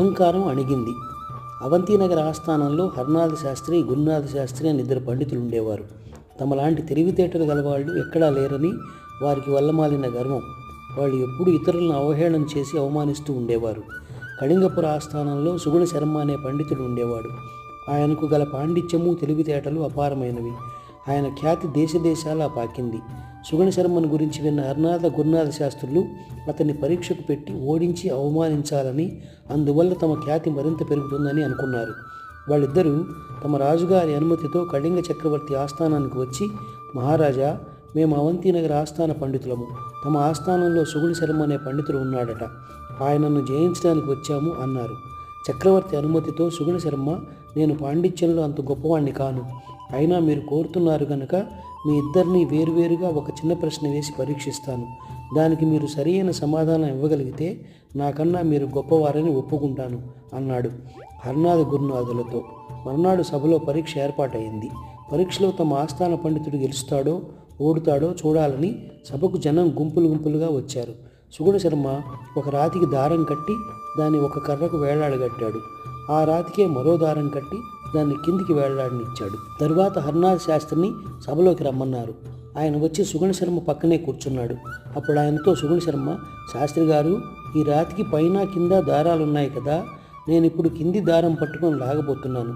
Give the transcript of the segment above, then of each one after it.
అహంకారం అణిగింది. అవంతినగర ఆస్థానంలో హర్నాథ శాస్త్రి, గురునాథ శాస్త్రి అని ఇద్దరు పండితులు ఉండేవారు. తమలాంటి తెలివితేటలు గలవాళ్ళు ఎక్కడా లేరని వారికి వల్లమాలిన గర్వం. వాళ్ళు ఎప్పుడూ ఇతరులను అవహేళన చేసి అవమానిస్తూ ఉండేవారు. కళింగపుర ఆస్థానంలో సుగుణ శర్మ అనే పండితుడు ఉండేవాడు. ఆయనకు గల పాండిత్యము, తెలివితేటలు అపారమైనవి. ఆయన ఖ్యాతి దేశదేశాలా పాకింది. సుగుణ శర్మను గురించి విన్న హర్నాథ, గురునాథ శాస్త్రులు అతన్ని పరీక్షకు పెట్టి ఓడించి అవమానించాలని, అందువల్ల తమ ఖ్యాతి మరింత పెరుగుతుందని అనుకున్నారు. వాళ్ళిద్దరూ తమ రాజుగారి అనుమతితో కళింగ చక్రవర్తి ఆస్థానానికి వచ్చి, మహారాజా, మేము అవంతినగర ఆస్థాన పండితులము. తమ ఆస్థానంలో సుగుణ శర్మ అనే పండితుడు ఉన్నాడట. ఆయనను జయించడానికి వచ్చాము అన్నారు. చక్రవర్తి అనుమతితో సుగుణ శర్మ, నేను పాండిత్యంలో అంత గొప్పవాణ్ణి కాను. అయినా మీరు కోరుతున్నారు కనుక మీ ఇద్దరిని వేరువేరుగా ఒక చిన్న ప్రశ్న వేసి పరీక్షిస్తాను. దానికి మీరు సరియైన సమాధానం ఇవ్వగలిగితే నాకన్నా మీరు గొప్పవారని ఒప్పుకుంటాను అన్నాడు హర్నాథ గురునాథులతో. మర్నాడు సభలో పరీక్ష ఏర్పాటైంది. పరీక్షలో తమ ఆస్థాన పండితుడు గెలుస్తాడో ఓడుతాడో చూడాలని సభకు జనం గుంపులు గుంపులుగా వచ్చారు. సుగుణ శర్మ ఒక రాతికి దారం కట్టి దాన్ని ఒక కర్రకు వేలాడగట్టాడు. ఆ రాతికే మరో దారం కట్టి దాన్ని కిందికి వేలాడనిచ్చాడు. తరువాత హర్నాథ శాస్త్రిని సభలోకి రమ్మన్నారు. ఆయన వచ్చి సుగుణ శర్మ పక్కనే కూర్చున్నాడు. అప్పుడు ఆయనతో సుగుణ శర్మ, శాస్త్రి గారు, ఈ రాతికి పైన కింద దారాలున్నాయి కదా, నేను ఇప్పుడు కింది దారం పట్టుకొని లాగబోతున్నాను.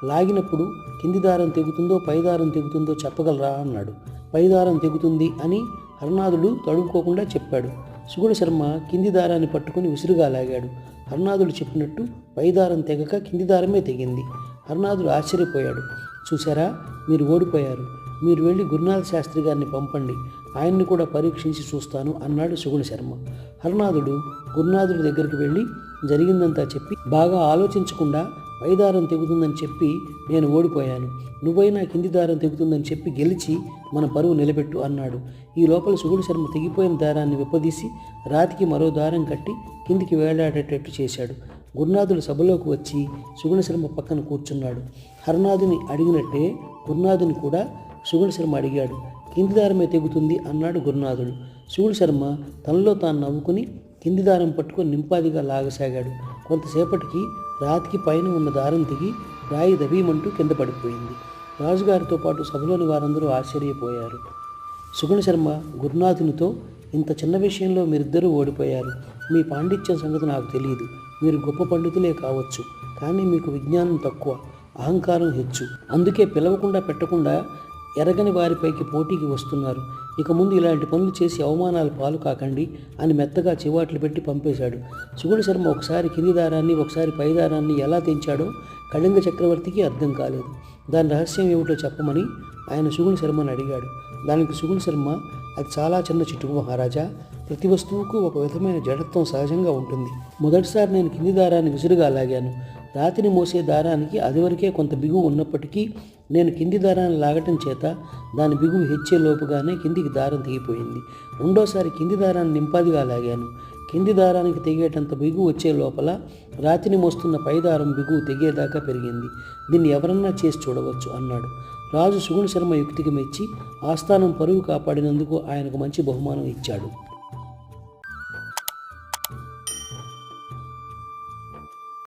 లాగినప్పుడు కింది దారం తెగుతుందో పై దారం తెగుతుందో చెప్పగలరా అన్నాడు. పై దారం తెగుతుంది అని హర్నాథుడు తడుముకోకుండా చెప్పాడు. సుగుణ శర్మ కింది దారాన్ని పట్టుకుని విసురుగా లాగాడు. హర్నాథుడు చెప్పినట్టు పై దారం తెగక కింది దారమే తెగింది. హర్నాథుడు ఆశ్చర్యపోయాడు. చూసారా, మీరు ఓడిపోయారు. మీరు వెళ్ళి గురునాథ శాస్త్రి గారిని పంపండి, ఆయన్ని కూడా పరీక్షించి చూస్తాను అన్నాడు సుగుణ శర్మ. హర్నాథుడు గురునాథుడి దగ్గరికి వెళ్ళి జరిగిందంతా చెప్పి, బాగా ఆలోచించకుండా పైదారం తెగుతుందని చెప్పి నేను ఓడిపోయాను, నువ్వైనా కింది దారం తెగుతుందని చెప్పి గెలిచి మన పరువు నిలబెట్టు అన్నాడు. ఈ లోపల సుగుణ శర్మ తెగిపోయిన దారాన్ని విప్పదీసి రాతికి మరో దారం కట్టి కిందికి వేలాడేటట్టు చేశాడు. గురునాథుడు సభలోకి వచ్చి సుగుణ శర్మ పక్కన కూర్చున్నాడు. హర్నాథుని అడిగినట్టే గురునాథుని కూడా సుగుణ శర్మ అడిగాడు. కింది దారమే తెగుతుంది అన్నాడు గురునాథుడు. సుగుణ శర్మ తనలో తాను నవ్వుకుని కింది దారం పట్టుకొని నింపాదిగా లాగసాగాడు. కొంతసేపటికి రాతికి పైన ఉన్న దారం తెగి రాయి దబీమంటూ కింద పడిపోయింది. రాజుగారితో పాటు సభలోని వారందరూ ఆశ్చర్యపోయారు. సుగుణ శర్మ గురునాథునితో, ఇంత చిన్న విషయంలో మీరిద్దరూ ఓడిపోయారు. మీ పాండిత్యం సంగతి నాకు తెలియదు. మీరు గొప్ప పండితులే కావచ్చు, కానీ మీకు విజ్ఞానం తక్కువ, అహంకారం హెచ్చు. అందుకే పిలవకుండా పెట్టకుండా ఎరగని వారిపైకి పోటీకి వస్తున్నారు. ఇక ముందు ఇలాంటి పనులు చేసి అవమానాలు పాలు కాకండి అని మెత్తగా చివాట్లు పెట్టి పంపేశాడు. సుగుణ శర్మ ఒకసారి కింది దారాన్ని ఒకసారి పై దారాన్ని ఎలా తెంచాడో కళింగ చక్రవర్తికి అర్థం కాలేదు. దాని రహస్యం ఏమిటో చెప్పమని ఆయన సుగుణ శర్మను అడిగాడు. దానికి సుగుణ శర్మ, అది చాలా చిన్న చిటుకు మహారాజా. ప్రతి వస్తువుకు ఒక విధమైన జడత్వం సహజంగా ఉంటుంది. మొదటిసారి నేను కింది దారాన్ని విసురుగా లాగాను. రాతిని మోసే దారానికి అదివరకే కొంత బిగువు ఉన్నప్పటికీ నేను కింది దారాన్ని లాగటం చేత దాని బిగువు హెచ్చే లోపుగానే కిందికి దారం తెగిపోయింది. రెండోసారి కింది దారాన్ని నింపాదిగా లాగాను. కింది దారానికి తెగేటంత బిగువు వచ్చే లోపల రాతిని మోస్తున్న పై దారం బిగువు తెగేదాకా పెరిగింది. దీన్ని ఎవరన్నా చేసి చూడవచ్చు అన్నాడు. రాజు సుగుణ శర్మ యుక్తికి మెచ్చి ఆస్థానం పరువు కాపాడినందుకు ఆయనకు మంచి బహుమానం ఇచ్చాడు.